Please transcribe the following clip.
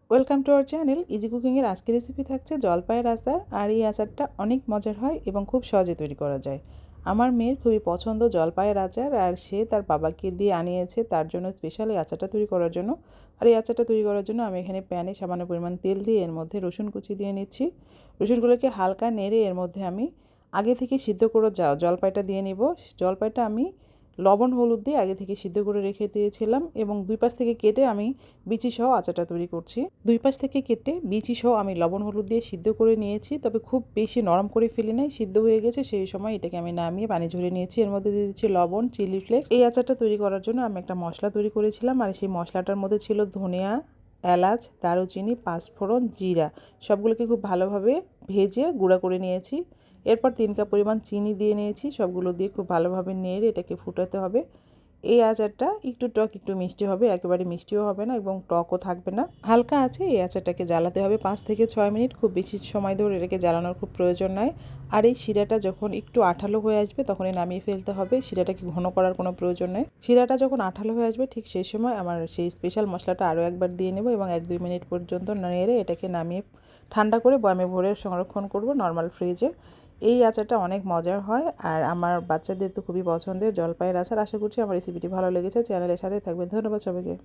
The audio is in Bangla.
Welcome to our channel easy কুকিংয়ের আজকের রেসিপি থাকছে জলপাইয়ের আচার। আর এই আচারটা অনেক মজার হয় এবং খুব সহজে তৈরি করা যায়। আমার মেয়ের খুবই পছন্দ জলপাইয়ের আচার, আর সে তার বাবাকে দিয়ে আনিয়েছে তার জন্য স্পেশাল এই আচারটা তৈরি করার জন্য। আর এই আচারটা তৈরি করার জন্য আমি এখানে প্যানে সামান্য পরিমাণ তেল দিয়ে এর মধ্যে রসুন কুচি দিয়ে নিচ্ছি। রসুনগুলোকে হালকা নেড়ে এর মধ্যে আমি আগে থেকে সিদ্ধ করে জলপাইটা দিয়ে নিব। জলপাইটা আমি লবণ হলুদ দিয়ে আগে থেকে সিদ্ধ করে রেখে দিয়েছিলাম এবং দুই পাশ থেকে কেটে আমি বিচি সহ আচারটা তৈরি করছি। দুই পাশ থেকে কেটে বিচি সহ আমি লবণ হলুদ দিয়ে সিদ্ধ করে নিয়েছি, তবে খুব বেশি নরম করে ফেলি নাই, সিদ্ধ হয়ে গেছে। সেই সময় এটাকে আমি নামিয়ে পানি ঝরিয়ে নিয়েছি। এর মধ্যে দিয়ে দিচ্ছি লবণ, চিলি ফ্লেক্স। এই আচারটা তৈরি করার জন্য আমি একটা মশলা তৈরি করেছিলাম, আর সেই মশলাটার মধ্যে ছিল ধনিয়া, এলাচ, দারুচিনি, পাঁচফোড়ন, জিরা। সবগুলোকে খুব ভালোভাবে ভেজে গুঁড়া করে নিয়েছি। এরপর 3 কাপ পরিমাণ চিনি দিয়ে নিয়েছি। সবগুলো দিয়ে খুব ভালোভাবে নেড়ে এটাকে ফুটাতে হবে। এই আচারটা একটু টক একটু মিষ্টি হবে, একেবারে মিষ্টিও হবে না এবং টকও থাকবে না, হালকা আছে। এই আচারটাকে জ্বালাতে হবে 5 থেকে 6 মিনিট, খুব বেশি সময় ধরে এটাকে জ্বালানোর খুব প্রয়োজন নয়। আর এই শিরাটা যখন একটু আঠালো হয়ে আসবে তখনই নামিয়ে ফেলতে হবে, শিরাটাকে ঘন করার কোনো প্রয়োজন নেই। শিরাটা যখন আঠালো হয়ে আসবে ঠিক সেই সময় আমার সেই স্পেশাল মশলাটা আরও একবার দিয়ে নেব এবং 1-2 মিনিট পর্যন্ত নেড়ে এটাকে নামিয়ে ঠান্ডা করে বয়ামে ভরে সংরক্ষণ করব নর্মাল ফ্রিজে। এই আচারটা অনেক মজার হয় আর আমার বাচ্চাদের তো খুবই পছন্দের জলপাইয়ের আচার। আশা করছি আমার রেসিপিটি ভালো লেগেছে। চ্যানেলের সাথে থাকবেন। ধন্যবাদ সবাইকে।